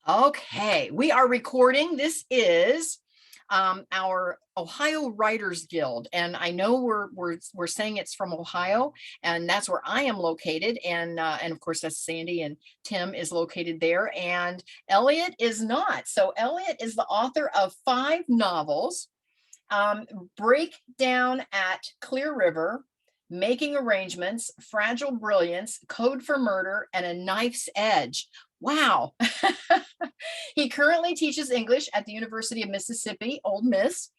Okay, we are recording. This is our Ohio Writers Guild, and I know we're saying it's from Ohio, and that's where I am located, and of course that's Sandy and Tim is located there, and Eliot is not. So Eliot is the author of 5 novels: Breakdown at Clear River, Making Arrangements, Fragile Brilliance, Code for Murder, and A Knife's Edge. Wow. He currently teaches English at the University of Mississippi, Ole Miss,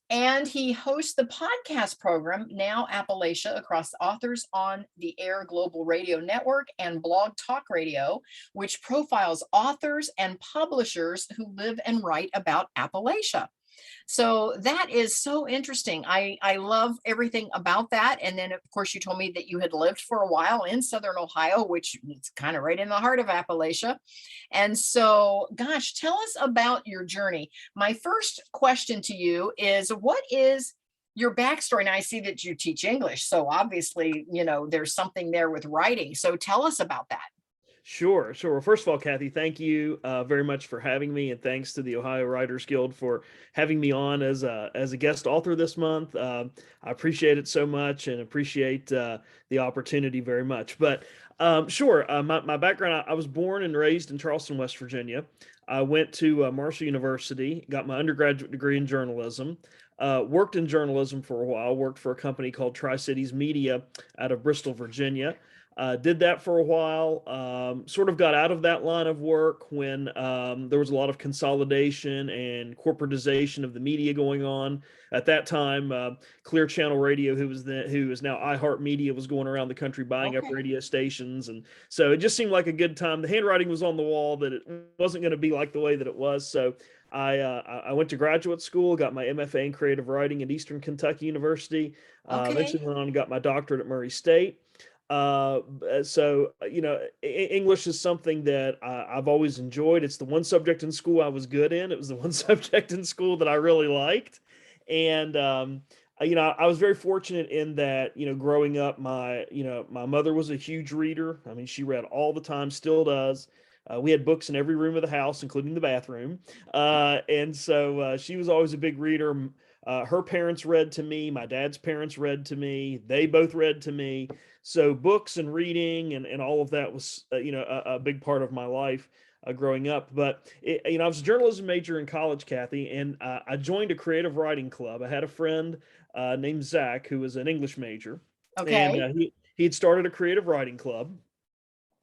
and he hosts the podcast program, Now Appalachia, across authors on the Air Global Radio Network and Blog Talk Radio, which profiles authors and publishers who live and write about Appalachia. So that is so interesting. I love everything about that. And then, of course, you told me that you had lived for a while in Southern Ohio, which is kind of right in the heart of Appalachia. And so, gosh, tell us about your journey. My first question to you is, what is your backstory? And I see that you teach English. So obviously, there's something there with writing. So tell us about that. Sure. Well, first of all, Kathy, thank you very much for having me, and thanks to the Ohio Writers Guild for having me on as a guest author this month. I appreciate it so much, and appreciate the opportunity very much. But sure, my background: I was born and raised in Charleston, West Virginia. I went to Marshall University, got my undergraduate degree in journalism. Worked in journalism for a while. Worked for a company called Tri-Cities Media out of Bristol, Virginia. Did that for a while, sort of got out of that line of work when there was a lot of consolidation and corporatization of the media going on. At that time, Clear Channel Radio, who is now iHeartMedia, was going around the country buying up radio stations. And so it just seemed like a good time. The handwriting was on the wall that it wasn't going to be like the way that it was. So I went to graduate school, got my MFA in creative writing at Eastern Kentucky University. Eventually went on and got my doctorate at Murray State. English is something that I've always enjoyed. It's the one subject in school I was good in. It was the one subject in school that I really liked. And, I was very fortunate in that, growing up, my mother was a huge reader. I mean, she read all the time, still does. We had books in every room of the house, including the bathroom. And so she was always a big reader. Her parents read to me. My dad's parents read to me. They both read to me. So books and reading and all of that was, a big part of my life growing up. But, I was a journalism major in college, Kathy, and I joined a creative writing club. I had a friend named Zach, who was an English major. Okay. And he had started a creative writing club.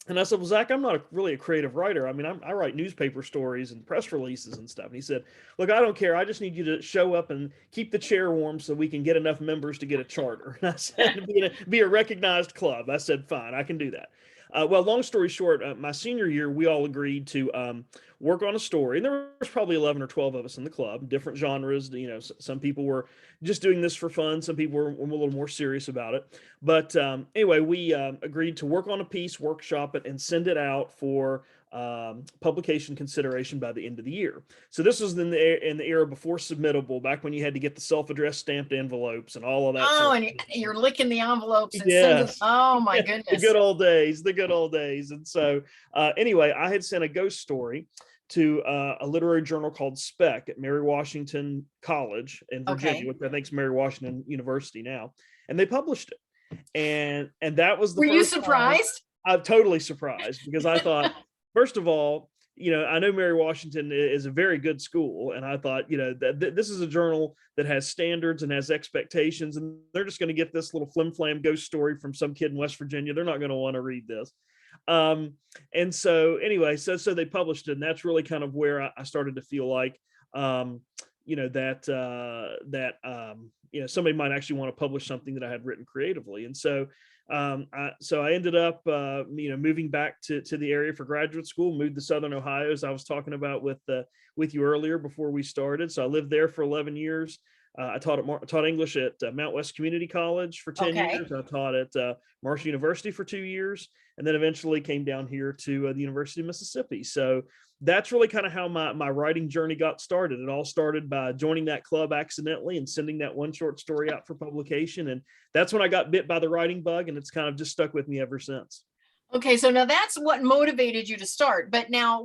And I said, well, Zach, I'm not really a creative writer. I mean, I write newspaper stories and press releases and stuff. And he said, look, I don't care. I just need you to show up and keep the chair warm so we can get enough members to get a charter. And I said, be a recognized club. I said, fine, I can do that. Well, long story short, my senior year, we all agreed to work on a story. And there was probably 11 or 12 of us in the club, different genres. Some people were just doing this for fun. Some people were a little more serious about it. But anyway, we agreed to work on a piece, workshop it, and send it out for publication consideration by the end of the year. So this was in the era before Submittable, back when you had to get the self-addressed stamped envelopes and all of that. Oh, and you're licking the envelopes and sending. Oh my goodness. The good old days. And so anyway, I had sent a ghost story to a literary journal called Spec at Mary Washington College in Virginia, which I think is Mary Washington University now. And they published it. And that was the Were you surprised? I'm totally surprised, because I thought, first of all, I know Mary Washington is a very good school. And I thought, this is a journal that has standards and has expectations. And they're just going to get this little flim-flam ghost story from some kid in West Virginia. They're not going to want to read this. And so anyway, so they published it. And that's really kind of where I started to feel like, somebody might actually want to publish something that I had written creatively. And so I ended up, moving back to the area for graduate school, moved to Southern Ohio, as I was talking about with you earlier before we started. So I lived there for 11 years. I taught English at Mount West Community College for 10 years. I taught at Marshall University for 2 years, and then eventually came down here to the University of Mississippi. So that's really kind of how my writing journey got started. It all started by joining that club accidentally and sending that one short story out for publication. And that's when I got bit by the writing bug, and it's kind of just stuck with me ever since. Okay, so now that's what motivated you to start. But now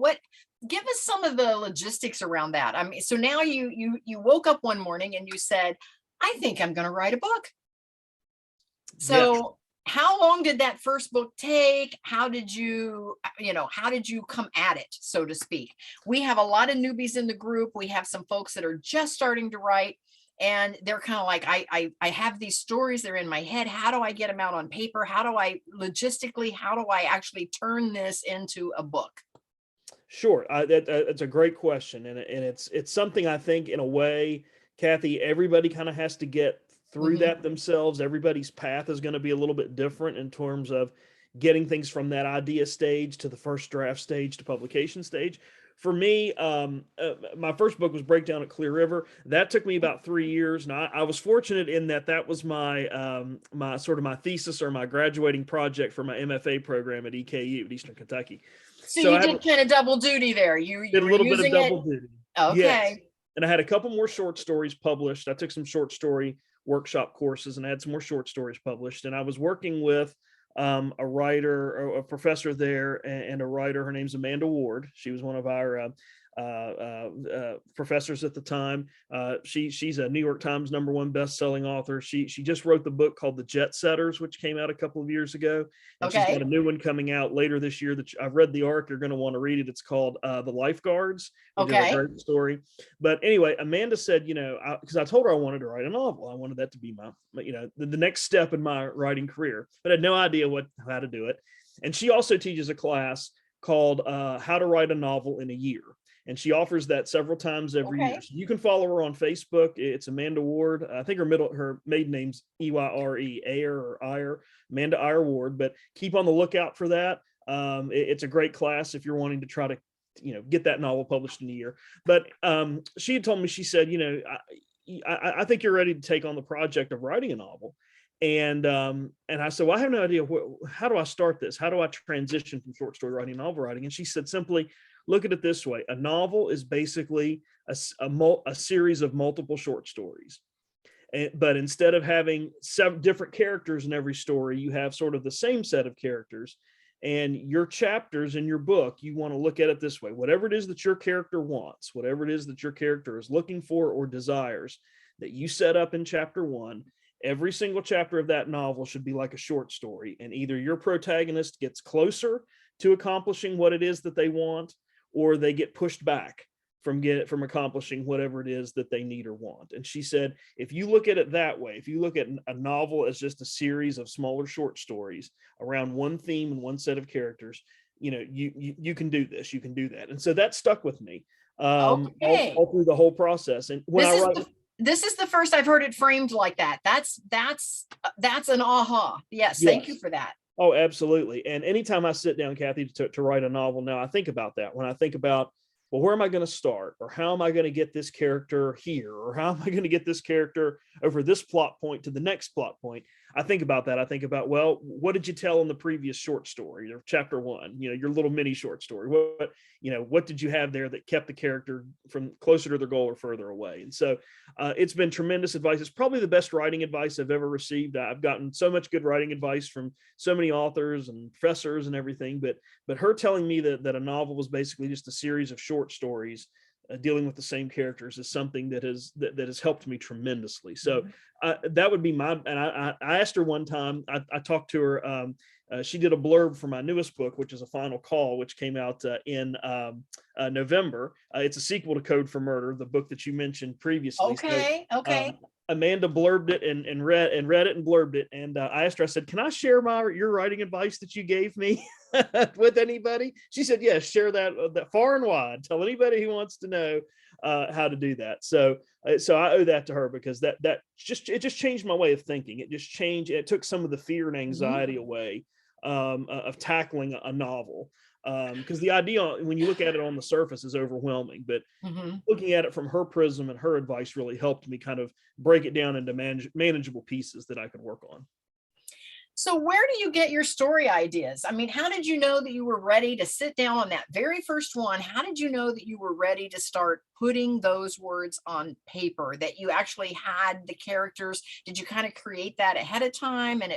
give us some of the logistics around that. I mean, so now you woke up one morning and you said, I think I'm going to write a book. Yes. So how long did that first book take? How did you, how did you come at it, so to speak? We have a lot of newbies in the group. We have some folks that are just starting to write, and they're kind of like, I have these stories, they're in my head. How do I get them out on paper? How do I logistically, how do I actually turn this into a book? Sure. That's a great question. And it's something I think in a way, Kathy, everybody kind of has to get through Mhm. that themselves. Everybody's path is going to be a little bit different in terms of getting things from that idea stage to the first draft stage to publication stage. For me, my first book was Breakdown at Clear River. That took me about 3 years. Now, I was fortunate in that that was my my sort of my thesis or my graduating project for my MFA program at EKU at Eastern Kentucky. So So you I had did kind of double duty there. You did a were little bit of using it. double duty. Yes. Okay. And I had a couple more short stories published. I took some short story workshop courses and I had some more short stories published. And I was working with a writer, a professor there, and a writer. Her name's Amanda Ward. She was one of our professors at the time. She's a New York Times #1 best-selling author. She just wrote the book called The Jet Setters, which came out a couple of years ago, and she's got a Okay. new one coming out later this year. That I've read the arc. You're going to want to read it. It's called The Lifeguards, which is a Okay. great story. But anyway, Amanda said, because I told her I wanted to write a novel. I wanted that to be the next step in my writing career, but I had no idea how to do it. And she also teaches a class called How to Write a Novel in a Year. And she offers that several times every year. Okay. So you can follow her on Facebook. It's Amanda Ward. I think her maiden name's Eyre, Amanda Eyre Ward. But keep on the lookout for that. It's a great class if you're wanting to try to, get that novel published in a year. But she had told me, she said, I think you're ready to take on the project of writing a novel. And I said, well, I have no idea how do I start this? How do I transition from short story writing to novel writing? And she said, simply look at it this way: a novel is basically a series of multiple short stories. But instead of having seven different characters in every story, you have sort of the same set of characters. And your chapters in your book, you want to look at it this way: whatever it is that your character wants, whatever it is that your character is looking for or desires, that you set up in chapter 1, every single chapter of that novel should be like a short story. And either your protagonist gets closer to accomplishing what it is that they want, or they get pushed back from accomplishing whatever it is that they need or want. And she said, if you look at it that way, if you look at a novel as just a series of smaller short stories around one theme and one set of characters, you can do this, you can do that. And so that stuck with me Okay. all through the whole process. And when This I is write, this is the first I've heard it framed like that. That's an aha. Yes, thank you yes. for that. Oh, absolutely. And anytime I sit down, Kathy, to write a novel now, I think about that. When I think about, well, where am I going to start? Or how am I going to get this character here? Or how am I going to get this character over this plot point to the next plot point? I think about that. I think about, well, what did you tell in the previous short story or chapter 1, your little mini short story? What did you have there that kept the character from closer to their goal or further away? And so it's been tremendous advice. It's probably the best writing advice I've ever received. I've gotten so much good writing advice from so many authors and professors and everything, but her telling me that a novel was basically just a series of short stories dealing with the same characters is something that has helped me tremendously. So that would be and I asked her one time, I talked to her, she did a blurb for my newest book, which is A Final Call, which came out in November. It's a sequel to Code for Murder, the book that you mentioned previously. So Okay. Okay. Amanda blurbed it and read it and blurbed it. And I asked her, I said, can I share your writing advice that you gave me with anybody? She said, yes, share that far and wide. Tell anybody who wants to know how to do that. So I owe that to her, because it just changed my way of thinking. It took some of the fear and anxiety away of tackling a novel. Because the idea, when you look at it on the surface, is overwhelming, but Mm-hmm. looking at it from her prism and her advice really helped me kind of break it down into manageable pieces that I could work on. So where do you get your story ideas? I mean, how did you know that you were ready to sit down on that very first one? How did you know that you were ready to start putting those words on paper, that you actually had the characters? Did you kind of create that ahead of time, and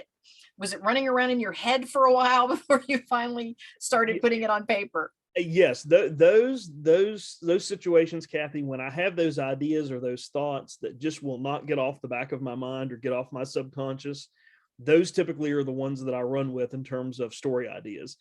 was it running around in your head for a while before you finally started putting it on paper? Yes, those situations, Kathy, when I have those ideas or those thoughts that just will not get off the back of my mind or get off my subconscious, those typically are the ones that I run with in terms of story ideas.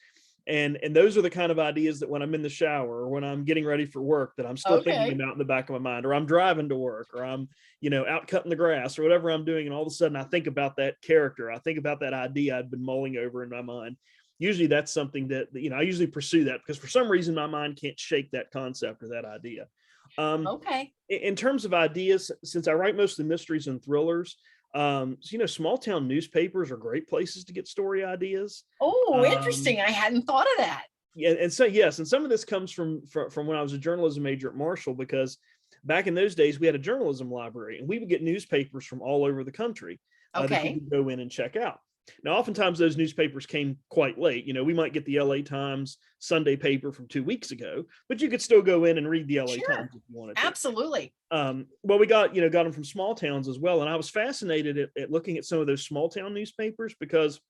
And those are the kind of ideas that when I'm in the shower or when I'm getting ready for work, that I'm still thinking Okay. about in the back of my mind, or I'm driving to work, or I'm, out cutting the grass or whatever I'm doing. And all of a sudden I think about that character. I think about that idea I'd been mulling over in my mind. Usually that's something that, I usually pursue that because for some reason my mind can't shake that concept or that idea. Okay. In terms of ideas, since I write mostly mysteries and thrillers, small town newspapers are great places to get story ideas. Oh, Um, interesting. I hadn't thought of that. yeah, and so yes, and some of this comes from when I was a journalism major at Marshall, because back in those days we had a journalism library and we would get newspapers from all over the country that you Okay. could go in and check out. Now, oftentimes those newspapers came quite late. We might get the LA Times Sunday paper from 2 weeks ago, but you could still go in and read the LA Times Sure. if you wanted to. Absolutely. Well, we got them from small towns as well, and I was fascinated at looking at some of those small town newspapers, because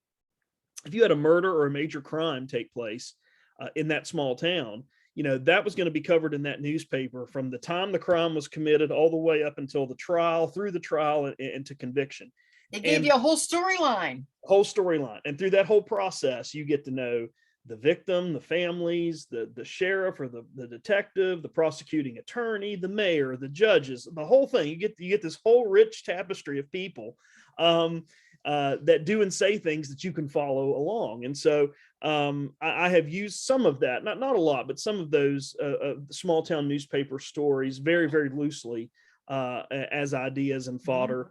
if you had a murder or a major crime take place in that small town, that was going to be covered in that newspaper from the time the crime was committed all the way up until the trial, through the trial, and to conviction. It gave And you a whole storyline. whole storyline. And through that whole process, you get to know the victim, the families, the sheriff or the detective, the prosecuting attorney, the mayor, the judges, the whole thing. You get this whole rich tapestry of people that do and say things that you can follow along. And so I have used some of that, not a lot, but some of those small town newspaper stories very, very loosely as ideas and fodder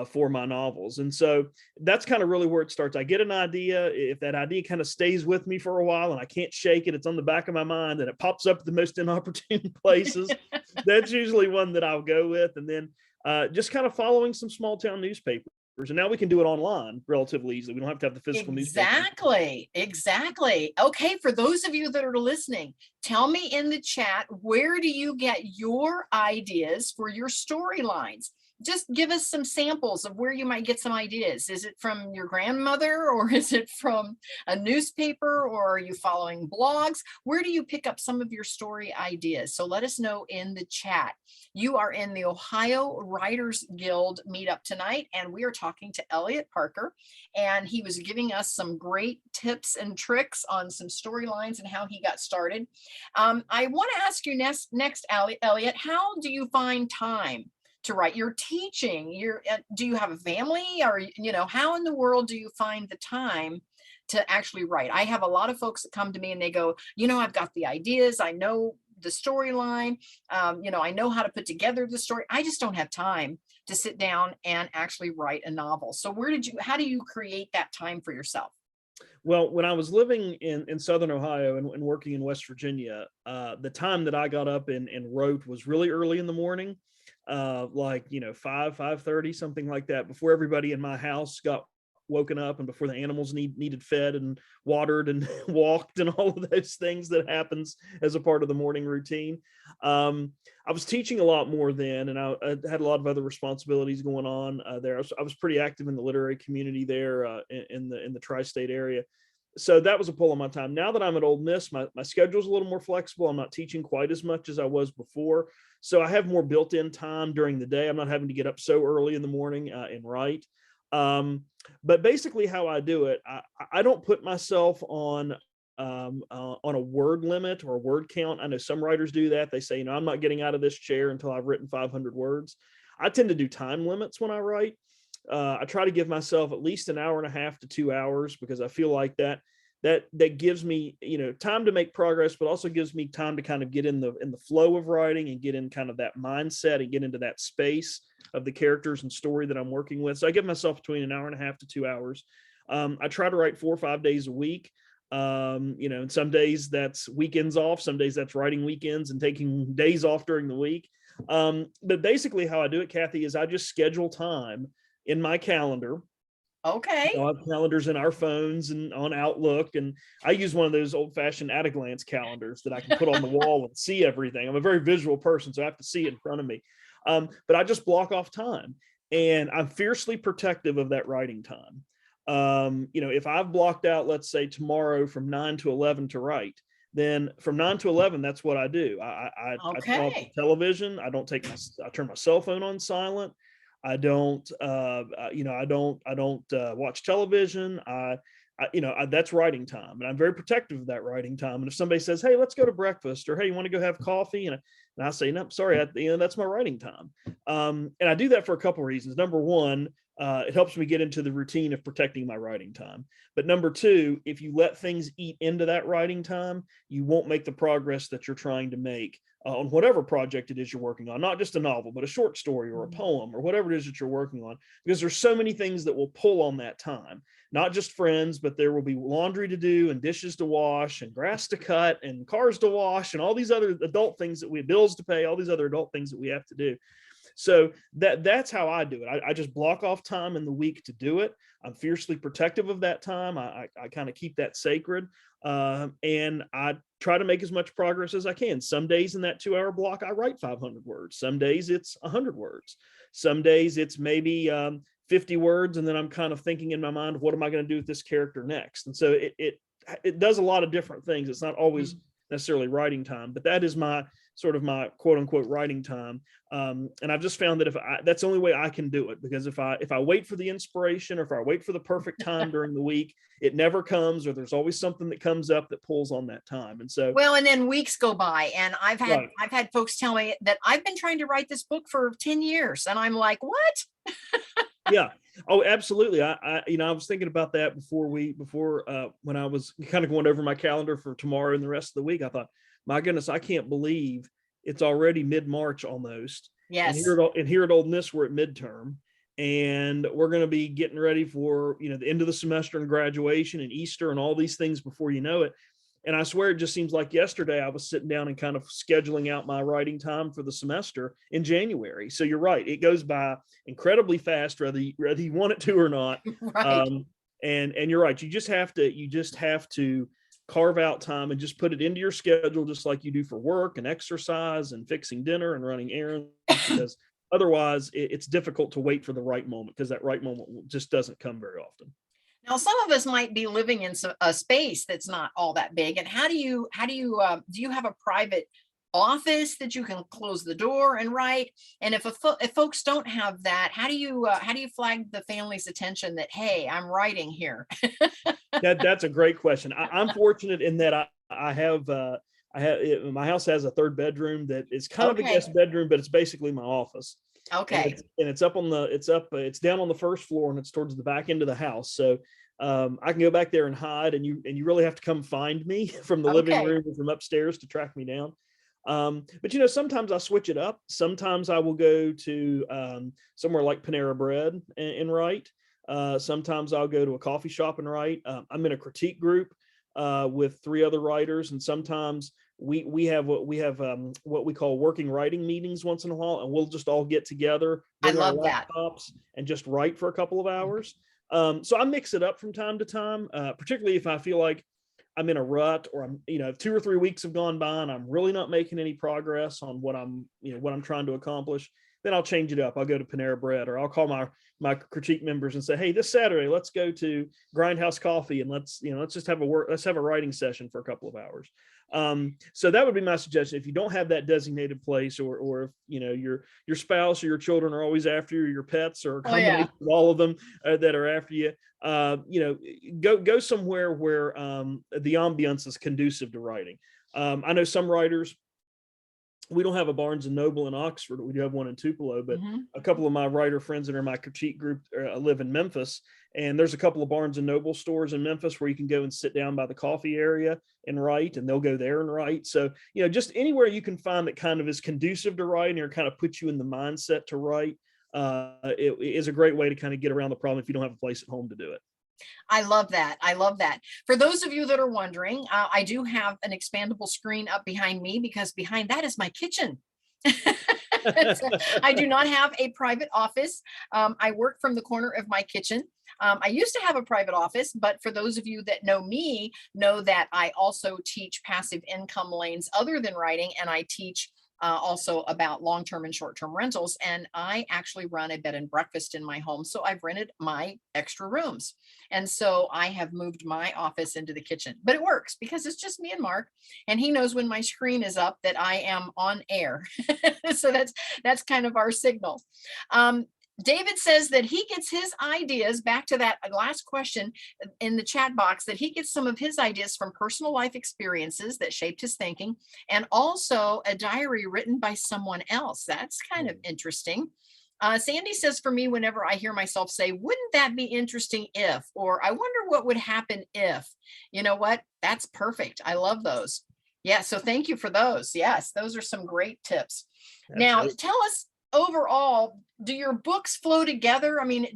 for my novels. And so that's kind of really where it starts. I get an idea. If that idea kind of stays with me for a while and I can't shake it, it's on the back of my mind and it pops up at the most inopportune places. That's usually one that I'll go with. And then just kind of following some small town newspapers. And now we can do it online relatively easily. We don't have to have the physical newspaper. Exactly. Okay, for those of you that are listening, tell me in the chat, where do you get your ideas for your storylines? Just give us some samples of where you might get some ideas. Is it from your grandmother, or is it from a newspaper, or are you following blogs? Where do you pick up some of your story ideas? So let us know in the chat. You are in the Ohio Writers Guild meetup tonight, and we are talking to Eliot Parker, and he was giving us some great tips and tricks on some storylines and how he got started. I want to ask you next, Eliot, how do you find time to write? You're teaching, do you have a family, or how in the world do you find the time to actually write? I have a lot of folks that come to me and they go, I've got the ideas, I know the storyline, I know how to put together the story, I just don't have time to sit down and actually write a novel. So how do you create that time for yourself? Well, when I was living in Southern Ohio and working in West Virginia, the time that I got up and wrote was really early in the morning, like 5:30, something like that, before everybody in my house got woken up and before the animals needed fed and watered and walked and all of those things that happens as a part of the morning routine. I was teaching a lot more then, and I had a lot of other responsibilities going on there. I was pretty active in the literary community there in the tri-state area. So that was a pull on my time. Now that I'm at Ole Miss, my schedule is a little more flexible. I'm not teaching quite as much as I was before. So I have more built-in time during the day. I'm not having to get up so early in the morning and write. But basically how I do it, I don't put myself on a word limit or a word count. I know some writers do that. They say, I'm not getting out of this chair until I've written 500 words. I tend to do time limits when I write. I try to give myself at least an hour and a half to 2 hours, because I feel like that gives me, time to make progress, but also gives me time to kind of get in the flow of writing and get in kind of that mindset and get into that space of the characters and story that I'm working with. So I give myself between an hour and a half to 2 hours. I try to write 4 or 5 days a week. And some days that's weekends off, some days that's writing weekends and taking days off during the week. But basically how I do it, Kathy, is I just schedule time in my calendar. Okay. I have calendars in our phones and on Outlook, and I use one of those old-fashioned at-a-glance calendars that I can put on the wall and see everything. I'm a very visual person, so I have to see it in front of me. But I just block off time, and I'm fiercely protective of that writing time. If I've blocked out, let's say tomorrow from 9 to 11 to write, then from 9 to 11, that's what I do. I turn off the Okay. television. I turn my cell phone on silent. I don't, I don't watch television. That's writing time, and I'm very protective of that writing time. And if somebody says, "Hey, let's go to breakfast," or "Hey, you want to go have coffee?" and I say, "No, sorry, that's my writing time." And I do that for a couple of reasons. Number one, it helps me get into the routine of protecting my writing time. But number two, if you let things eat into that writing time, you won't make the progress that you're trying to make on whatever project it is you're working on, not just a novel, but a short story or a poem or whatever it is that you're working on, because there's so many things that will pull on that time, not just friends, but there will be laundry to do and dishes to wash and grass to cut and cars to wash and all these other adult things that we have bills to pay, all these other adult things that we have to do. So that's how I do it. I just block off time in the week to do it. I'm fiercely protective of that time. I kind of keep that sacred. And I try to make as much progress as I can. Some days in that 2-hour block, I write 500 words. Some days it's 100 words. Some days it's maybe 50 words. And then I'm kind of thinking in my mind, what am I going to do with this character next? And so it does a lot of different things. It's not always necessarily writing time, but that is my sort of my quote unquote writing time. And I've just found that that's the only way I can do it, because if I wait for the inspiration, or if I wait for the perfect time during the week, it never comes, or there's always something that comes up that pulls on that time. And so, well, and then weeks go by, and I've right. had folks tell me that I've been trying to write this book for 10 years. And I'm like, what? Yeah. Oh, absolutely. I was thinking about that before when I was kind of going over my calendar for tomorrow and the rest of the week. I thought, my goodness, I can't believe it's already mid-March almost. Yes. And here at Ole Miss, we're at midterm, and we're going to be getting ready for, the end of the semester and graduation and Easter and all these things before you know it. And I swear it just seems like yesterday I was sitting down and kind of scheduling out my writing time for the semester in January. So you're right. It goes by incredibly fast, whether you want it to or not. Right. And you're right. You just have to carve out time and just put it into your schedule, just like you do for work and exercise and fixing dinner and running errands, because otherwise it's difficult to wait for the right moment, because that right moment just doesn't come very often. Now, some of us might be living in a space that's not all that big. And do you have a private office that you can close the door and write? And if folks don't have that, how do you flag the family's attention that, hey, I'm writing here? That's a great question. I'm fortunate in that I have my house has a third bedroom that is kind of a guest bedroom, but it's basically my office. Okay. And it's it's down on the first floor, and it's towards the back end of the house. So I can go back there and hide, and you really have to come find me from the living room or from upstairs to track me down. But sometimes I switch it up. Sometimes I will go to somewhere like Panera Bread and write. Sometimes I'll go to a coffee shop and write. I'm in a critique group with 3 other writers, and sometimes we have what we call working writing meetings once in a while, and we'll just all get together, bring our laptops, and just write for a couple of hours. So I mix it up from time to time, particularly if I feel like I'm in a rut, or I'm, 2 or 3 weeks have gone by and I'm really not making any progress on what I'm trying to accomplish. Then I'll change it up. I'll go to Panera Bread, or I'll call my critique members and say, hey, this Saturday, let's go to Grindhouse Coffee, and let's just have a writing session for a couple of hours. So that would be my suggestion. If you don't have that designated place, or if your spouse or your children are always after you, or your pets, or a combination of all of them that are after you, go somewhere where the ambiance is conducive to writing. I know some writers, we don't have a Barnes and Noble in Oxford. We do have one in Tupelo, but a couple of my writer friends that are in my critique group live in Memphis, and there's a couple of Barnes and Noble stores in Memphis where you can go and sit down by the coffee area and write, and they'll go there and write. So, just anywhere you can find that kind of is conducive to writing, or kind of puts you in the mindset to write, it is a great way to kind of get around the problem if you don't have a place at home to do it. I love that. I love that. For those of you that are wondering, I do have an expandable screen up behind me, because behind that is my kitchen. So I do not have a private office. I work from the corner of my kitchen. I used to have a private office, but for those of you that know me, know that I also teach passive income lanes other than writing, and I teach also about long-term and short-term rentals. And I actually run a bed and breakfast in my home. So I've rented my extra rooms. And so I have moved my office into the kitchen, but it works because it's just me and Mark, and he knows when my screen is up that I am on air. So that's kind of our signal. Um, David says that he gets his ideas, back to that last question in the chat box, that he gets some of his ideas from personal life experiences that shaped his thinking, and also a diary written by someone else. That's kind of interesting. Sandy says, for me, whenever I hear myself say, wouldn't that be interesting if, or I wonder what would happen if, you know what? That's perfect. I love those. Yeah. So thank you for those. Yes. Those are some great tips. Now, Absolutely. tell us overall, do your books flow together? I mean,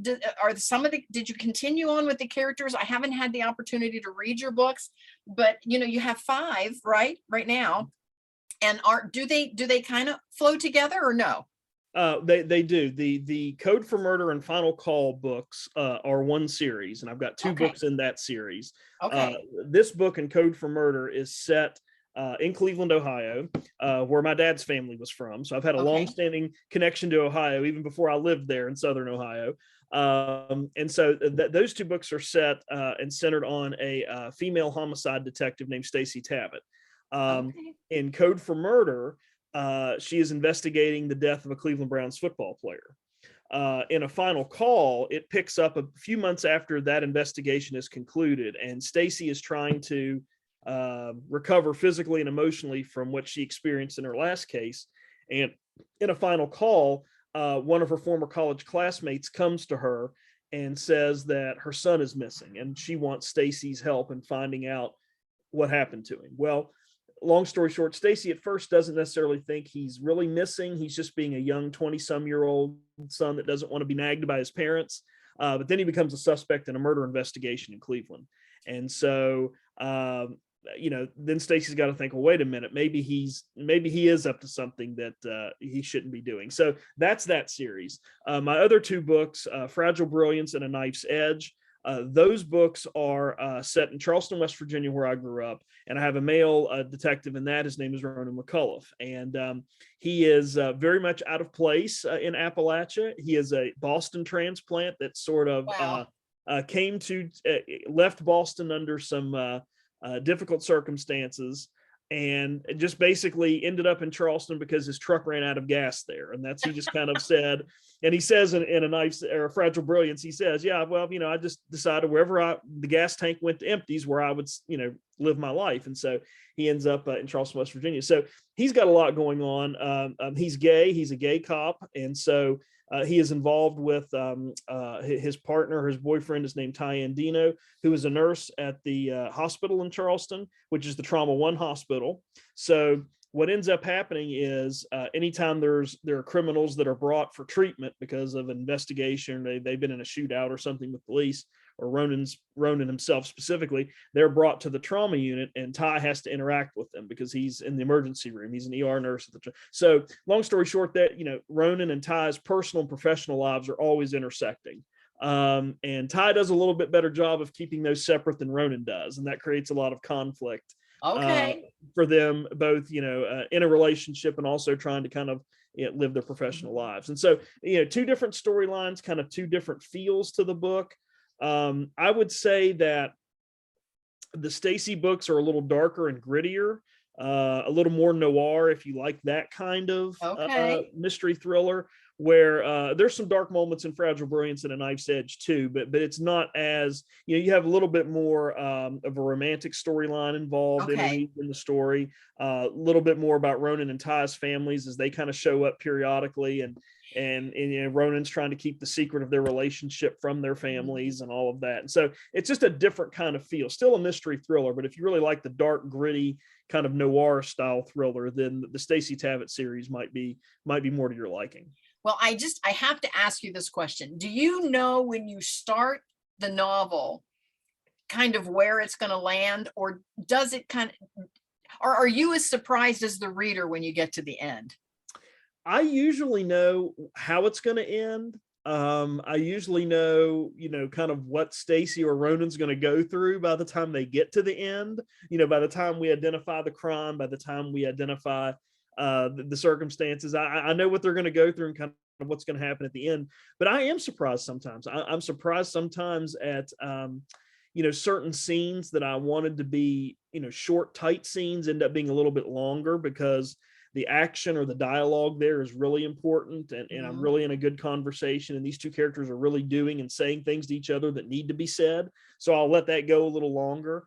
are some of the, did you continue on with the characters? I haven't had the opportunity to read your books, but you have 5 right now. And do they kind of flow together or no? They do. The Code for Murder and Final Call books are one series, and I've got 2 Okay. books in that series. Okay. This book and Code for Murder is set in Cleveland, Ohio, where my dad's family was from. So I've had a Okay. long-standing connection to Ohio even before I lived there in Southern Ohio. And so those 2 books are set and centered on a female homicide detective named Stacy Tabbitt. Okay. In Code for Murder, she is investigating the death of a Cleveland Browns football player. In a Final Call, it picks up a few months after that investigation is concluded, and Stacy is trying to recover physically and emotionally from what she experienced in her last case. And in a Final Call, one of her former college classmates comes to her and says that her son is missing, and she wants Stacy's help in finding out what happened to him. Well, long story short, Stacy at first doesn't necessarily think he's really missing. He's just being a young 20-some-year-old son that doesn't want to be nagged by his parents. But then he becomes a suspect in a murder investigation in Cleveland. And so, then Stacy's got to think, well, wait a minute, maybe he is up to something that he shouldn't be doing. So that's that series. My other 2 books, Fragile Brilliance and A Knife's Edge, those books are set in Charleston, West Virginia, where I grew up, and I have a male detective in that. His name is Ronan McCullough, and he is very much out of place in Appalachia. He is a Boston transplant that sort of Wow. left Boston under some difficult circumstances, and just basically ended up in Charleston because his truck ran out of gas there. And he just kind of said, and he says in A Knife's or a Fragile Brilliance, he says, yeah, well, I just decided wherever the gas tank went to empty is where I would, live my life. And so he ends up in Charleston, West Virginia. So he's got a lot going on. He's gay. He's a gay cop. And so he is involved with his partner. His boyfriend is named Ty Andino, who is a nurse at the hospital in Charleston, which is the Trauma One hospital. So what ends up happening is anytime there are criminals that are brought for treatment because of an investigation, they've been in a shootout or something with police, or Ronan himself specifically, they're brought to the trauma unit, and Ty has to interact with them because he's in the emergency room. He's an ER nurse at so long story short, that Ronan and Ty's personal and professional lives are always intersecting. And Ty does a little bit better job of keeping those separate than Ronan does, and that creates a lot of conflict for them both, in a relationship and also trying to kind of live their professional lives. And so, 2 different storylines, kind of 2 different feels to the book. I would say that the Stacy books are a little darker and grittier, a little more noir, if you like that kind of mystery thriller, where there's some dark moments in Fragile Brilliance and A Knife's Edge too, but it's not as, you have a little bit more of a romantic storyline involved in the story, a little bit more about Ronan and Ty's families as they kind of show up periodically, and Ronan's trying to keep the secret of their relationship from their families and all of that. And so it's just a different kind of feel, still a mystery thriller, but if you really like the dark, gritty kind of noir style thriller, then the Stacy Tabbitt series might be more to your liking. Well, I have to ask you this question. Do you know when you start the novel kind of where it's going to land, or does it or are you as surprised as the reader when you get to the end? I usually know how it's going to end. I usually know, kind of what Stacy or Ronan's going to go through by the time they get to the end. By the time we identify the crime, by the time we identify the circumstances. I know what they're going to go through and kind of what's going to happen at the end. But I am surprised sometimes. I'm surprised sometimes at certain scenes that I wanted to be, short, tight scenes end up being a little bit longer because the action or the dialogue there is really important, and I'm really in a good conversation, and these two characters are really doing and saying things to each other that need to be said. So I'll let that go a little longer.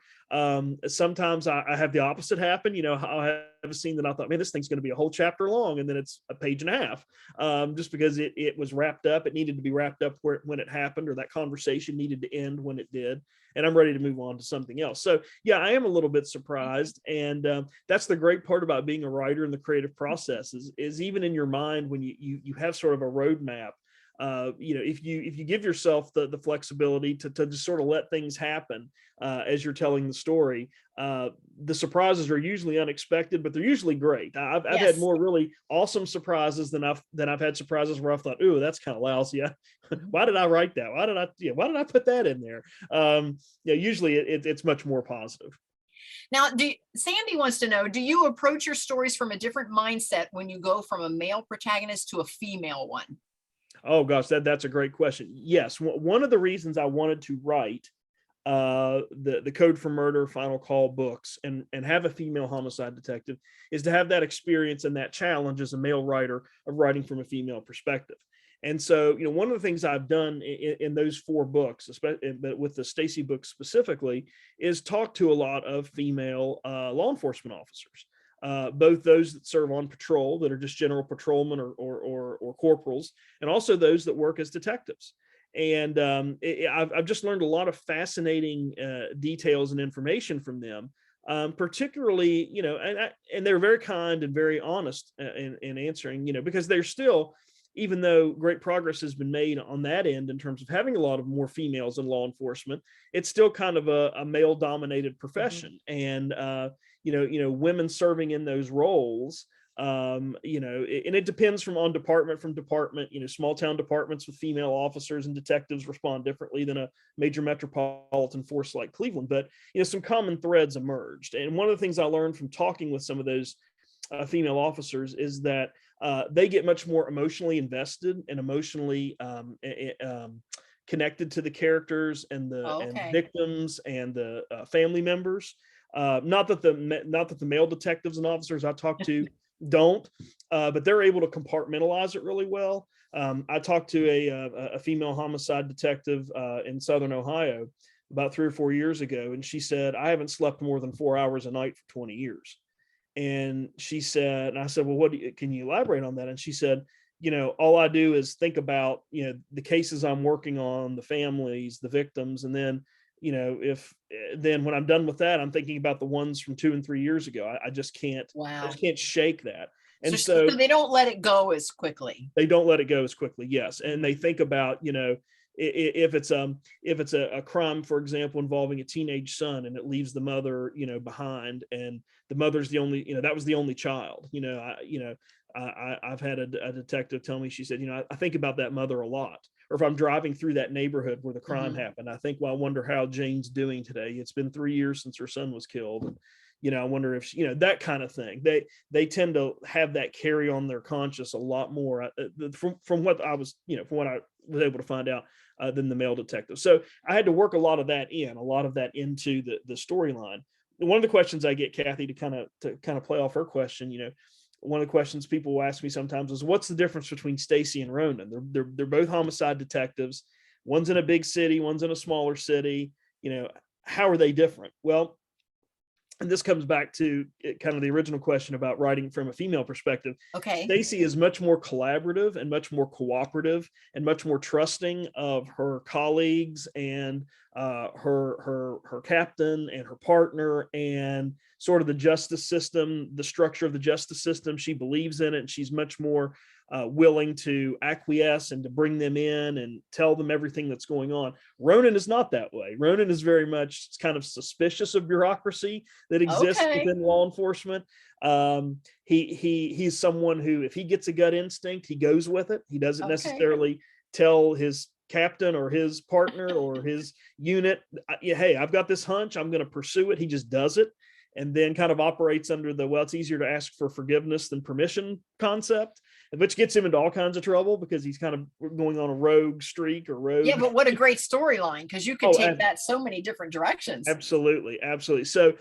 Sometimes I have the opposite happen. I'll have a scene that I thought, man, this thing's going to be a whole chapter long, and then it's a page and a half, just because it was wrapped up. It needed to be wrapped up when it happened, or that conversation needed to end when it did, and I'm ready to move on to something else. So yeah, I am a little bit surprised, and that's the great part about being a writer in the creative process is even in your mind when you have sort of a roadmap. If you give yourself the flexibility to just sort of let things happen as you're telling the story, the surprises are usually unexpected, but they're usually great. I've had more really awesome surprises than I've had surprises where I've thought, ooh, that's kind of lousy. Why did I write that? Why did I put that in there? Usually it's much more positive. Now, Sandy wants to know, do you approach your stories from a different mindset when you go from a male protagonist to a female one? Oh gosh, that's a great question. Yes, one of the reasons I wanted to write the Code for Murder Final Call books and have a female homicide detective is to have that experience and that challenge as a male writer of writing from a female perspective. And so, one of the things I've done in those 4 books, especially but with the Stacy book specifically, is talk to a lot of female law enforcement officers. Both those that serve on patrol, that are just general patrolmen or corporals, and also those that work as detectives. And I've just learned a lot of fascinating details and information from them, particularly, and they're very kind and very honest in answering, because they're still, even though great progress has been made on that end in terms of having a lot of more females in law enforcement, it's still kind of a male dominated profession. And, women serving in those roles, and it depends from department, small town departments with female officers and detectives respond differently than a major metropolitan force like Cleveland. But, some common threads emerged. And one of the things I learned from talking with some of those female officers is that they get much more emotionally invested and emotionally connected to the characters and the victims and the family members. Not that the male detectives and officers I talk to don't, but they're able to compartmentalize it really well. I talked to a female homicide detective in Southern Ohio about 3 or 4 years ago, and she said, I haven't slept more than 4 hours a night for 20 years. And she said, and I said, well, can you elaborate on that? And she said, all I do is think about, the cases I'm working on, the families, the victims. And then, then when I'm done with that, I'm thinking about the ones from 2 and 3 years ago. I just can't shake that. And so they don't let it go as quickly. They don't let it go as quickly. Yes. And they think about, if it's a crime, for example, involving a teenage son, and it leaves the mother, behind, and the mother's the only, that was the only child, I've had a detective tell me, she said, I think about that mother a lot. Or if I'm driving through that neighborhood where the crime happened, I think, well, I wonder how Jane's doing today. It's been 3 years since her son was killed. And, I wonder if, that kind of thing. They tend to have that carry on their conscience a lot more from what I was, from what I was able to find out than the male detective. So I had to work a lot of that into the storyline. One of the questions I get, Kathy, to kind of play off her question, one of the questions people will ask me sometimes is, what's the difference between Stacy and Ronan? They're both homicide detectives. One's in a big city, one's in a smaller city. How are they different? Well, and this comes back to kind of the original question about writing from a female perspective. Okay. Stacy is much more collaborative and much more cooperative and much more trusting of her colleagues and her captain and her partner and sort of the justice system, the structure of the justice system. She believes in it, and she's much more willing to acquiesce and to bring them in and tell them everything that's going on. Ronan is not that way. Ronan is very much kind of suspicious of bureaucracy that exists within law enforcement. He's someone who, if he gets a gut instinct, he goes with it. He doesn't necessarily tell his captain or his partner or his unit, hey, I've got this hunch, I'm going to pursue it. He just does it. and then kind of operates under the, well, it's easier to ask for forgiveness than permission concept, which gets him into all kinds of trouble because he's kind of going on a rogue streak or rogue. Yeah, but what a great storyline, because you can take that so many different directions. Absolutely, absolutely. So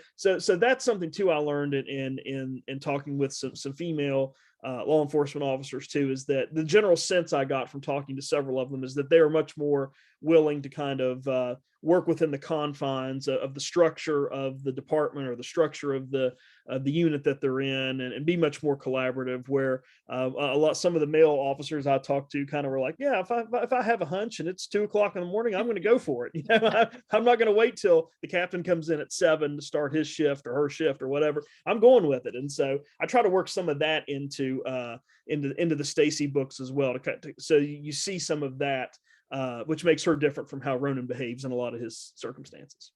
that's something too I learned in talking with some female law enforcement officers too, is that the general sense I got from talking to several of them is that they are much more willing to kind of work within the confines of the structure of the department or the structure of the unit that they're in, and be much more collaborative. Where some of the male officers I talked to kind of were like, yeah, if I have a hunch and it's 2 o'clock in the morning, I'm going to go for it. I'm not going to wait till the captain comes in at 7 to start his shift or her shift or whatever. I'm going with it. And so I try to work some of that into the Stacy books as well, so you see some of that, which makes her different from how Ronan behaves in a lot of his circumstances.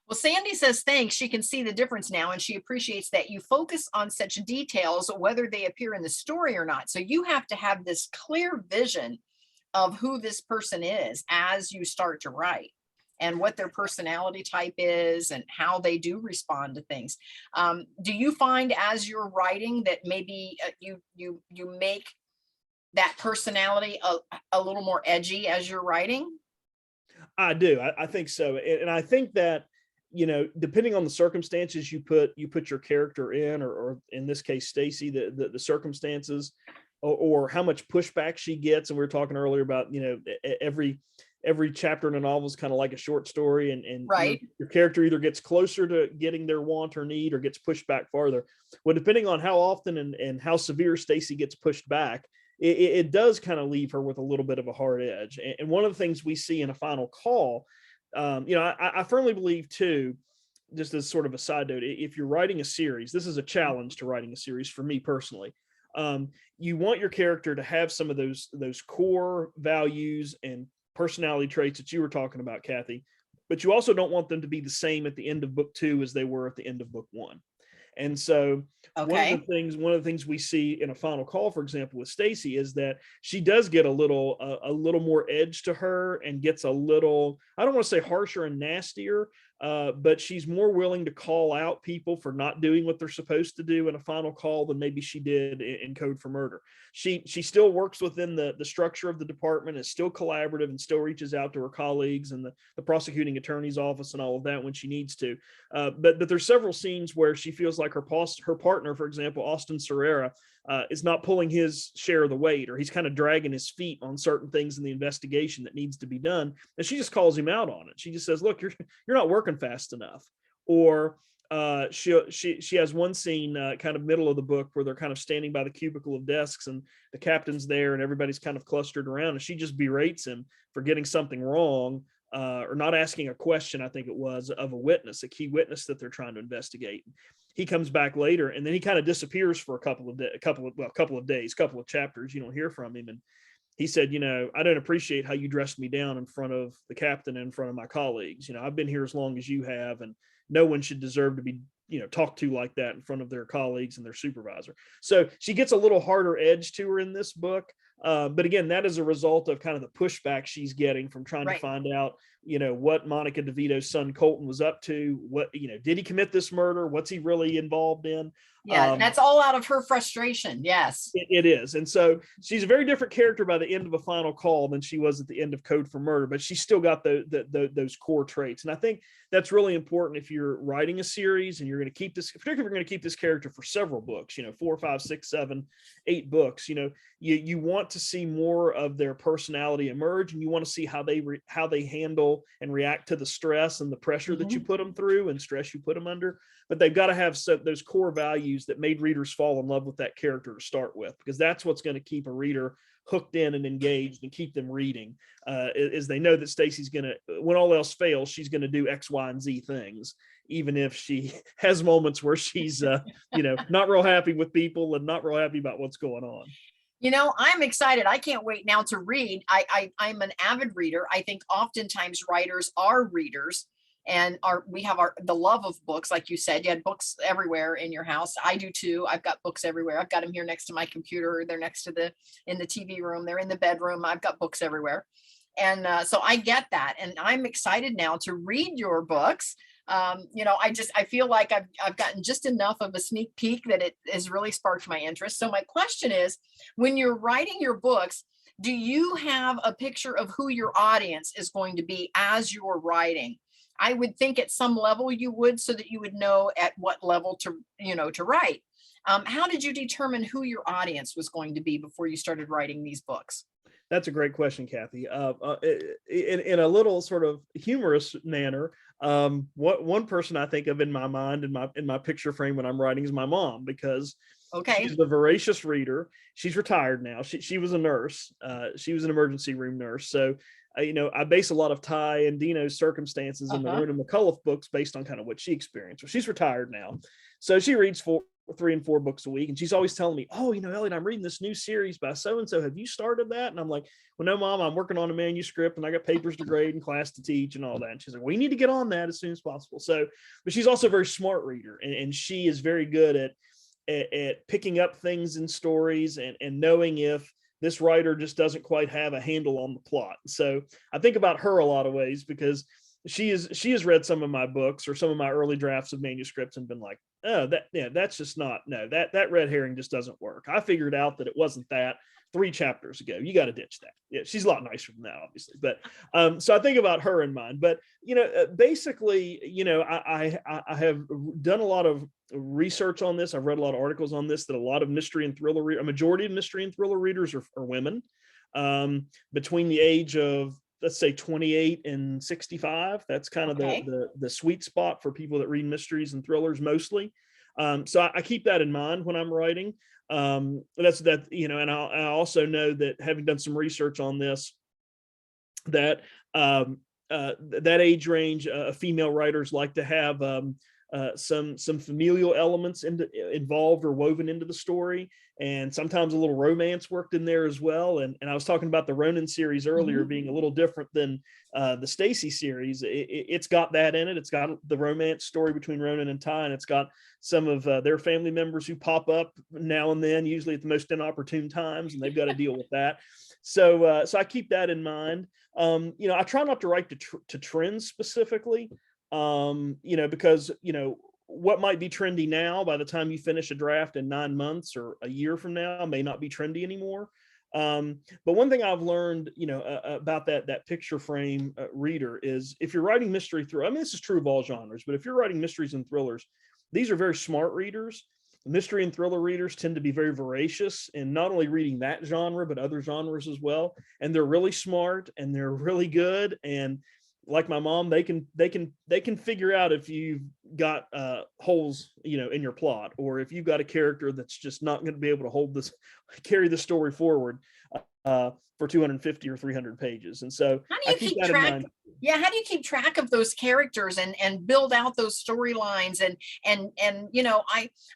Well, Sandy says thanks. She can see the difference now, and she appreciates that you focus on such details, whether they appear in the story or not. So you have to have this clear vision of who this person is as you start to write, and what their personality type is and how they do respond to things. Do you find as you're writing that maybe you make that personality a little more edgy as you're writing? I do. I think so. And I think that, depending on the circumstances you put your character in, or in this case, Stacy, the circumstances, or how much pushback she gets. And we were talking earlier about, every chapter in a novel is kind of like a short story, and right. Your character either gets closer to getting their want or need, or gets pushed back farther. Well, depending on how often and how severe Stacy gets pushed back, it does kind of leave her with a little bit of a hard edge. And one of the things we see in A Final Call, I firmly believe too, just as sort of a side note, if you're writing a series, this is a challenge to writing a series for me personally. You want your character to have some of those core values and personality traits that you were talking about, Kathy, but you also don't want them to be the same at the end of book 2 as they were at the end of book 1. And so one of the things we see in A Final Call, for example, with Stacy, is that she does get a little more edge to her, and gets a little, I don't want to say harsher and nastier, but she's more willing to call out people for not doing what they're supposed to do in A Final Call than maybe she did in Code for Murder. She still works within the structure of the department, is still collaborative, and still reaches out to her colleagues and the prosecuting attorney's office and all of that when she needs to. But there's several scenes where she feels like her partner, for example, Austin Serrera, is not pulling his share of the weight, or he's kind of dragging his feet on certain things in the investigation that needs to be done. And she just calls him out on it. She just says, look, you're not working fast enough. Or she has one scene kind of middle of the book where they're kind of standing by the cubicle of desks, and the captain's there and everybody's kind of clustered around, and she just berates him for getting something wrong, or not asking a question, I think it was, of a witness, a key witness that they're trying to investigate. He comes back later, and then he kind of disappears for a couple of days, couple of chapters. You don't hear from him. And he said, I don't appreciate how you dressed me down in front of the captain and in front of my colleagues. I've been here as long as you have, and no one should deserve to be, talked to like that in front of their colleagues and their supervisor. So she gets a little harder edge to her in this book. But again, that is a result of kind of the pushback she's getting from trying to find out, what Monica DeVito's son Colton was up to. What, did he commit this murder? What's he really involved in? Yeah, that's all out of her frustration. Yes, it is. And so she's a very different character by the end of A Final Call than she was at the end of Code for Murder, but she's still got those core traits. And I think that's really important if you're writing a series and you're going to keep this, particularly if you're going to keep this character for several books, 4, 5, 6, 7, 8 books, you want to see more of their personality emerge, and you want to see how they handle and react to the stress and the pressure that you put them through and stress you put them under. But they've got to have those core values that made readers fall in love with that character to start with, because that's what's going to keep a reader hooked in and engaged and keep them reading, is they know that Stacy's going to, when all else fails, she's going to do X, Y, and Z things, even if she has moments where she's, not real happy with people and not real happy about what's going on. I'm excited. I can't wait now to read. I'm an avid reader. I think oftentimes writers are readers, and we have the love of books. Like you said, you had books everywhere in your house. I do too. I've got books everywhere. I've got them here next to my computer. They're next to in the TV room. They're in the bedroom. I've got books everywhere. And so I get that. And I'm excited now to read your books. I feel like I've gotten just enough of a sneak peek that it has really sparked my interest. So my question is, when you're writing your books, do you have a picture of who your audience is going to be as you're writing? I would think at some level you would, so that you would know at what level to write. How did you determine who your audience was going to be before you started writing these books? That's a great question, Kathy. In a little sort of humorous manner, what one person I think of in my mind, in my picture frame when I'm writing, is my mom, because Okay. she's the voracious reader. She's retired now. She was a nurse. She was an emergency room nurse. So, I base a lot of Ty and Dino's circumstances in the Uh-huh. Rona McCullough books based on kind of what she experienced. Well, she's retired now, so she reads 3 and 4 books a week, and she's always telling me, "Oh, Elliot, I'm reading this new series by so and so. Have you started that?" And I'm like, "Well, no, Mom. I'm working on a manuscript, and I got papers to grade and class to teach and all that." And she's like, "We need to get on that as soon as possible." So, but she's also a very smart reader, and she is very good at picking up things in stories, and knowing if this writer just doesn't quite have a handle on the plot. So I think about her a lot of ways, because she has read some of my books or some of my early drafts of manuscripts and been like, "Oh, that's just not, no, that red herring just doesn't work. I figured out that it wasn't that 3 chapters ago. You got to ditch that." Yeah, she's a lot nicer than that, obviously. But so I think about her in mind. But basically, I have done a lot of research on this. I've read a lot of articles on this, that a lot of mystery and thriller, a majority of mystery and thriller readers are women, between the age of, let's say, 28 and 65. That's kind of Okay. the sweet spot for people that read mysteries and thrillers mostly. So I keep that in mind when I'm writing. That's that, and I also know that, having done some research on this, that that age range, female writers like to have some familial elements involved or woven into the story, and sometimes a little romance worked in there as well. And I was talking about the Ronan series earlier Mhm. being a little different than the Stacy series. It's got that in it. It's got the romance story between Ronan and Ty, and it's got some of their family members who pop up now and then, usually at the most inopportune times, and they've got to deal with that. So I keep that in mind. I try not to write to trends specifically, because what might be trendy now, by the time you finish a draft in 9 months or a year from now, may not be trendy anymore. But one thing I've learned, about that picture frame reader, is if you're writing mystery thriller, I mean, this is true of all genres, but if you're writing mysteries and thrillers, these are very smart readers. Mystery and thriller readers tend to be very voracious in not only reading that genre, but other genres as well. And they're really smart, and they're really good. And like my mom, they can figure out if you've got holes, in your plot, or if you've got a character that's just not going to be able to carry the story forward for 250 or 300 pages. And so How do I you keep keep that in track? mind. Yeah, how do you keep track of those characters and build out those storylines?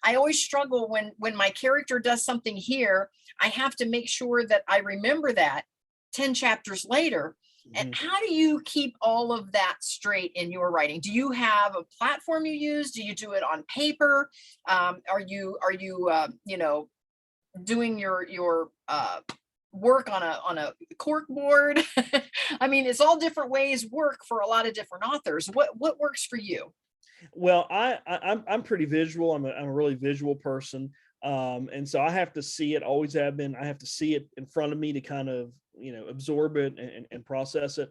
I always struggle when my character does something here. I have to make sure that I remember that 10 chapters later. And Mhm. how do you keep all of that straight in your writing? Do you have a platform you use? Do you do it on paper? Are you doing your work on a cork board? I mean, it's all different ways work for a lot of different authors. What works for you? Well, I'm pretty visual. I'm a really visual person, and so I have to see it. Always have been. I have to see it in front of me to kind of absorb it and process it.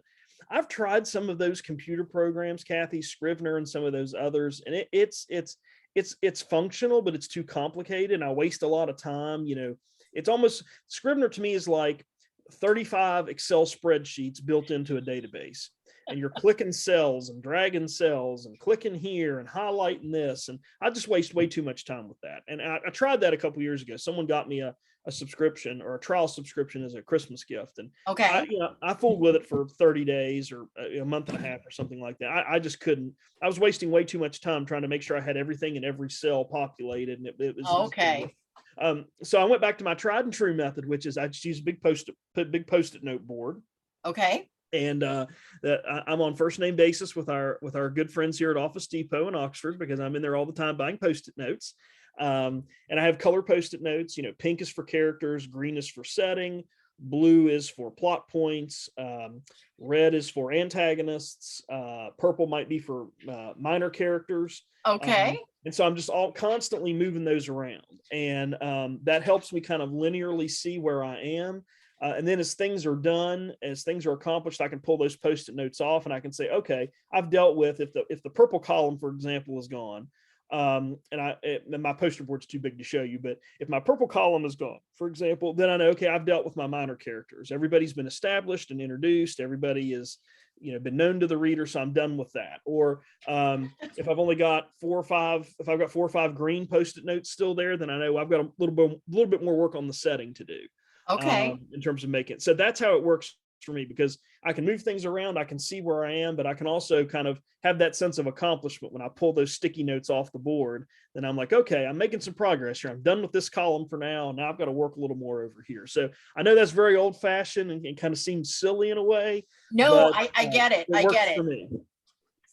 I've tried some of those computer programs, Kathy, Scrivener, and some of those others, and it's functional, but it's too complicated, and I waste a lot of time. It's almost, Scrivener to me is like 35 Excel spreadsheets built into a database, and you're clicking cells and dragging cells and clicking here and highlighting this. And I just waste way too much time with that. And I tried that a couple years ago. Someone got me a subscription, or a trial subscription, as a Christmas gift. And Okay. I fooled with it for 30 days or a month and a half or something like that. I just couldn't. I was wasting way too much time trying to make sure I had everything in every cell populated, and it was Okay. so I went back to my tried and true method, which is I just use a big post-it note board. Okay. And I'm on first name basis with our good friends here at Office Depot in Oxford, because I'm in there all the time buying post-it notes. And I have color post-it notes. Pink is for characters, green is for setting, blue is for plot points, red is for antagonists, purple might be for minor characters. Okay. And so I'm just all constantly moving those around, and that helps me kind of linearly see where I am. And then as things are done, as things are accomplished, I can pull those post-it notes off, and I can say, okay, I've dealt with, if the purple column, for example, is gone, and my poster board's too big to show you, but if my purple column is gone, for example, then I know, okay, I've dealt with my minor characters. Everybody's been established and introduced. Everybody is, been known to the reader, so I'm done with that. Or if I've only got if I've got 4 or 5 green post-it notes still there, then I know I've got a little bit more work on the setting to do. Okay. In terms of making it. So that's how it works for me, because I can move things around, I can see where I am, but I can also kind of have that sense of accomplishment when I pull those sticky notes off the board. Then I'm like, okay, I'm making some progress here. I'm done with this column for now. Now I've got to work a little more over here. So I know that's very old fashioned and kind of seems silly in a way. No, but, I get it. I works get for it. me.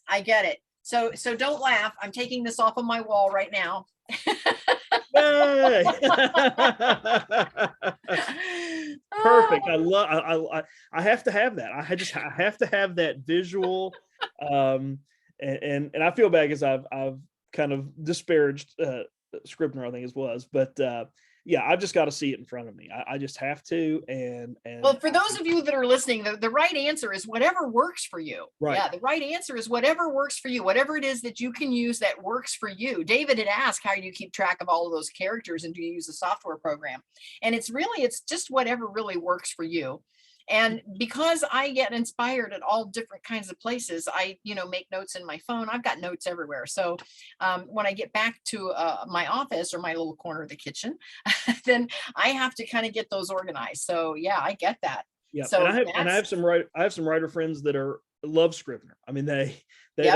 I get it. So don't laugh. I'm taking this off of my wall right now. Yay! Perfect. I have to have that. I have to have that visual. And I feel bad because I've kind of disparaged Scribner, I think it was, but yeah, I've just got to see it in front of me. I just have to. And well, for those of you that are listening, the right answer is whatever works for you. Right. Yeah, the right answer is whatever works for you, whatever it is that you can use that works for you. David had asked, how do you keep track of all of those characters, and do you use a software program? And it's just whatever really works for you. And because I get inspired at all different kinds of places, I, make notes in my phone. I've got notes everywhere. So when I get back to my office or my little corner of the kitchen, then I have to kind of get those organized. So yeah, I get that. Yeah. So and I have some writer friends that love Scrivener. I mean, they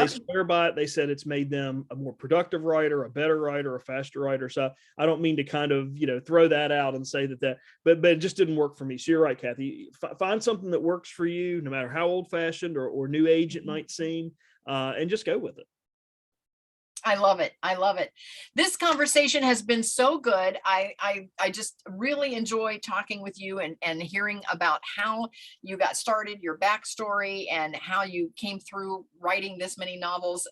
swear by it. They said it's made them a more productive writer, a better writer, a faster writer. So I don't mean to kind of, throw that out and say that, but it just didn't work for me. So you're right, Kathy. Find something that works for you, no matter how old fashioned or new age it might seem, and just go with it. I love it. I love it. This conversation has been so good. I just really enjoy talking with you and hearing about how you got started, your backstory, and how you came through writing this many novels.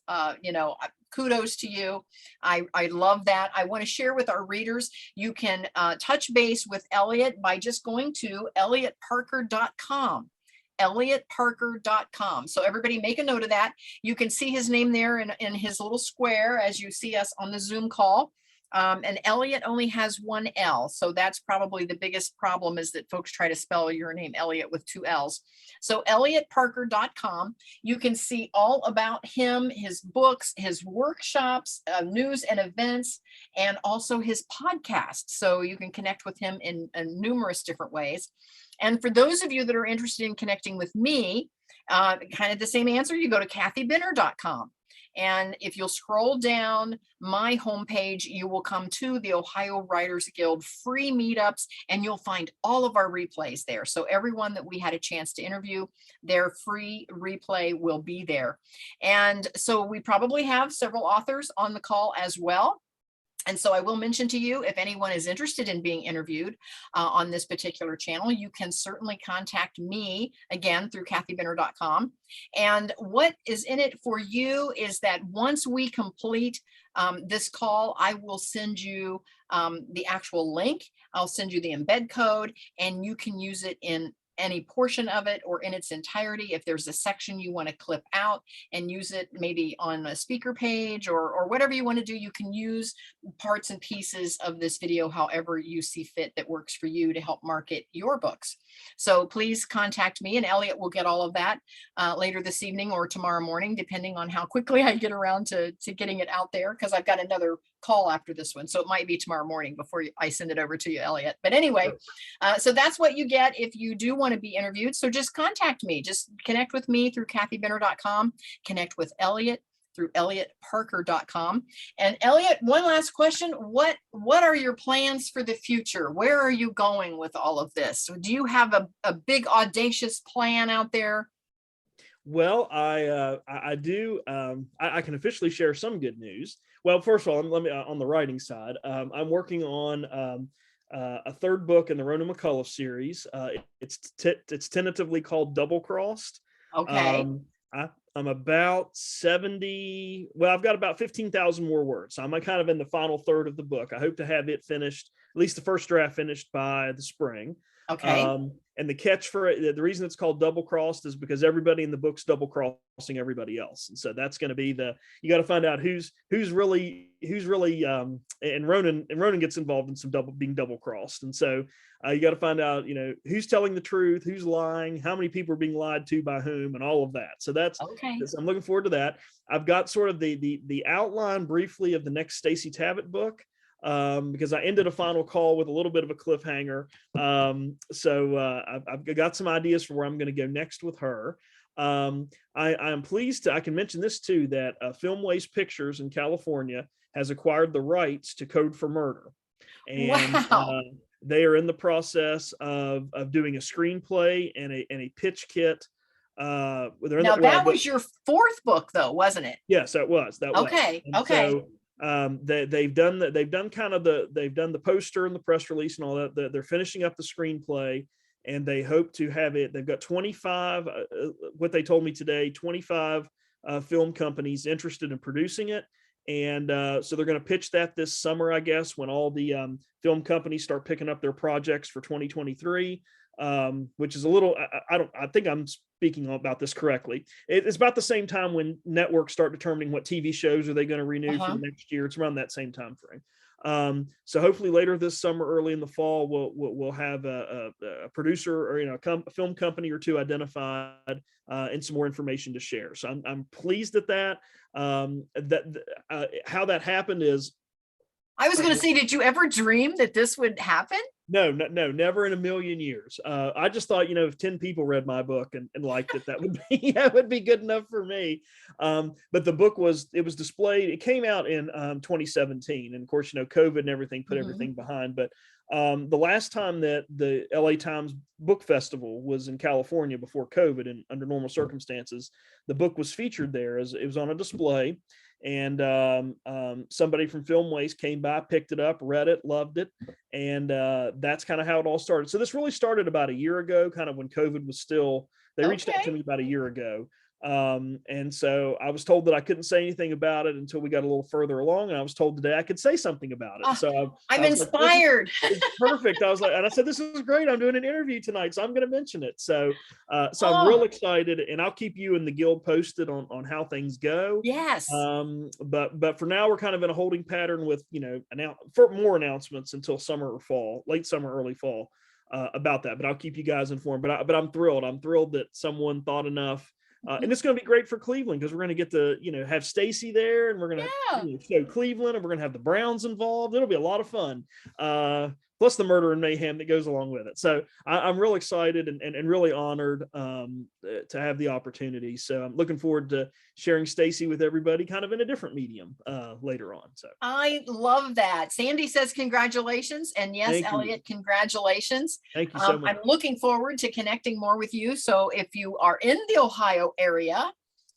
Kudos to you. I love that. I want to share with our readers, you can touch base with Eliot by just going to eliotparker.com. eliotparker.com. So everybody make a note of that. You can see his name there in his little square as you see us on the Zoom call. And Eliot only has 1 L. So that's probably the biggest problem, is that folks try to spell your name Eliot with 2 L's. So eliotparker.com. You can see all about him, his books, his workshops, news and events, and also his podcast. So you can connect with him in numerous different ways. And for those of you that are interested in connecting with me, kind of the same answer, you go to kathybinner.com. And if you'll scroll down my homepage, you will come to the Ohio Writers Guild free meetups, and you'll find all of our replays there. So everyone that we had a chance to interview, their free replay will be there. And so we probably have several authors on the call as well. And so I will mention to you, if anyone is interested in being interviewed on this particular channel, you can certainly contact me again through kathybinner.com. And what is in it for you is that once we complete this call, I will send you the actual link. I'll send you the embed code, and you can use it in any portion of it or in its entirety. If there's a section you want to clip out and use it maybe on a speaker page or whatever you want to do, you can use parts and pieces of this video however you see fit that works for you to help market your books. So please contact me, and Eliot will get all of that later this evening or tomorrow morning, depending on how quickly I get around to getting it out there, because I've got another call after this one. So it might be tomorrow morning before I send it over to you, Eliot. But anyway, so that's what you get if you do want to be interviewed. So just contact me. Just connect with me through kathybinner.com. Connect with Eliot through eliotparker.com. And Eliot, one last question. What are your plans for the future? Where are you going with all of this? Do you have a big audacious plan out there? Well, I do. I can officially share some good news. Well, first of all, let me on the writing side. I'm working on a third book in the Rona McCullough series. It's tentatively called Double Crossed. Okay. I'm about 70. Well, I've got about 15,000 more words. So I'm kind of in the final third of the book. I hope to have it finished, at least the first draft finished by the spring. Okay. And the catch for it, the reason it's called Double Crossed is because everybody in the book's double crossing everybody else. And so that's going to be you got to find out who's really, and Ronan gets involved in some being double crossed. And so you got to find out, who's telling the truth, who's lying, how many people are being lied to by whom, and all of that. So Okay. I'm looking forward to that. I've got sort of the outline briefly of the next Stacey Tabbitt book. Because I ended a final call with a little bit of a cliffhanger. So I've got some ideas for where I'm going to go next with her. I'm pleased I can mention this too, that Filmways Pictures in California has acquired the rights to Code for Murder. And Wow. they are in the process of doing a screenplay and a pitch kit. Now that was your fourth book though, wasn't it? Yes, that was. Okay. And Okay. so they've done the poster and the press release and all that. They're finishing up the screenplay, and they hope to have it. They've got 25, what they told me today, 25 film companies interested in producing it. And so they're going to pitch that this summer, I guess, when all the film companies start picking up their projects for 2023. Which is a little, I think I'm speaking about this correctly. It's about the same time when networks start determining what TV shows are they going to renew for the next year. It's around that same time frame. So hopefully later this summer, early in the fall, we'll have a producer or a film company or two identified and some more information to share. So I'm pleased at that. How that happened is, I was going to say, did you ever dream that this would happen? No, never in a million years. I just thought, if 10 people read my book and liked it, that would be good enough for me. But the book was displayed. It came out in 2017, and of course, COVID and everything put everything behind. But the last time that the LA Times Book Festival was in California before COVID and under normal circumstances, the book was featured there as it was on a display. And somebody from Filmways came by, picked it up, read it, loved it. And that's kind of how it all started. So this really started about a year ago, kind of when COVID was still, they reached out to me about a year ago. And so I was told that I couldn't say anything about it until we got a little further along. And I was told today I could say something about it. So I'm inspired. Like, it's perfect. I was like, and I said, this is great. I'm doing an interview tonight, so I'm going to mention it. So I'm real excited, and I'll keep you and the guild posted on how things go. Yes. But for now, we're kind of in a holding pattern with, for more announcements until summer or fall, late summer, early fall, about that. But I'll keep you guys informed. But I'm thrilled. I'm thrilled that someone thought enough. And it's going to be great for Cleveland because we're going to get to, have Stacey there, and we're going to show Cleveland, and we're going to have the Browns involved. It'll be a lot of fun. Plus the murder and mayhem that goes along with it. So I'm real excited and really honored to have the opportunity. So I'm looking forward to sharing Stacey with everybody kind of in a different medium later on. So I love that. Sandy says congratulations. And yes, Eliot, congratulations. Thank you so much. I'm looking forward to connecting more with you. So if you are in the Ohio area,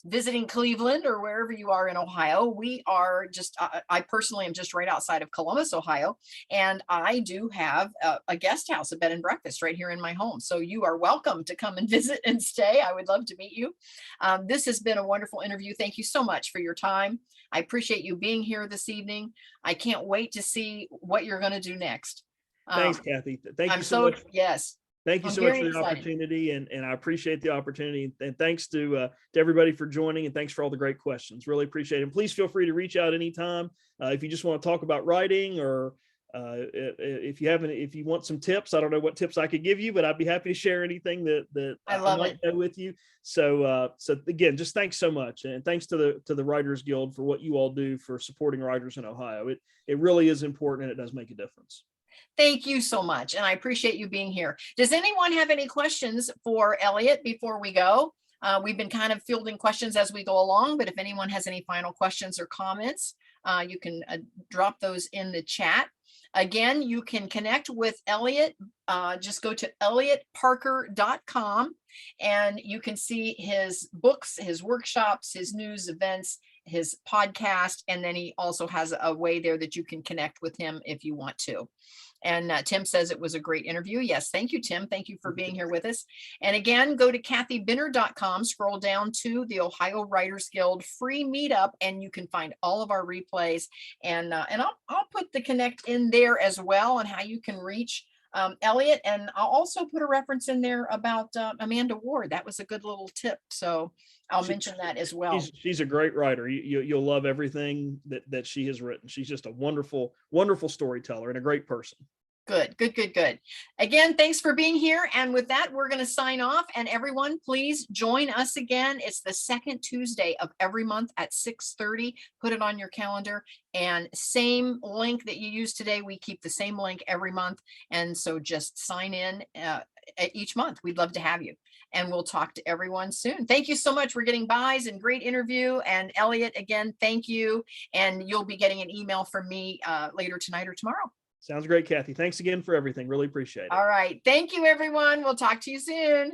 visiting Cleveland or wherever you are in Ohio, we are just, I personally am just right outside of Columbus, Ohio, and I do have a guest house, a bed and breakfast right here in my home. So you are welcome to come and visit and stay. I would love to meet you. This has been a wonderful interview. Thank you so much for your time. I appreciate you being here this evening. I can't wait to see what you're going to do next. Thanks, Kathy. Thank you so much. Yes. Thank you so much for the opportunity, and I appreciate the opportunity. And thanks to everybody for joining, and thanks for all the great questions. Really appreciate it. And please feel free to reach out anytime if you just want to talk about writing, or if you want some tips. I don't know what tips I could give you, but I'd be happy to share anything that I might know with you. So again, just thanks so much, and thanks to the Writers Guild for what you all do for supporting writers in Ohio. It really is important, and it does make a difference. Thank you so much. And I appreciate you being here. Does anyone have any questions for Eliot before we go? We've been kind of fielding questions as we go along, but if anyone has any final questions or comments, you can drop those in the chat. Again, you can connect with Eliot. Just go to eliotparker.com and you can see his books, his workshops, his news, events, his podcast, and then he also has a way there that you can connect with him if you want to. And Tim says it was a great interview. Yes, thank you, Tim. Thank you for being here with us. And again, go to kathybinner.com, scroll down to the Ohio Writers Guild free meetup, and you can find all of our replays. And I'll put the connect in there as well, and how you can reach Eliot. And I'll also put a reference in there about Amanda Ward. That was a good little tip. So I'll mention that as well. She's a great writer. You'll love everything that she has written. She's just a wonderful, wonderful storyteller and a great person. Good. Again, thanks for being here. And with that, we're going to sign off. And everyone, please join us again. It's the second Tuesday of every month at 6:30. Put it on your calendar. And same link that you used today, we keep the same link every month. And so just sign in each month. We'd love to have you. And we'll talk to everyone soon. Thank you so much. We're getting buys and great interview. And Eliot, again, thank you. And you'll be getting an email from me later tonight or tomorrow. Sounds great, Kathy. Thanks again for everything. Really appreciate it. All right. Thank you, everyone. We'll talk to you soon.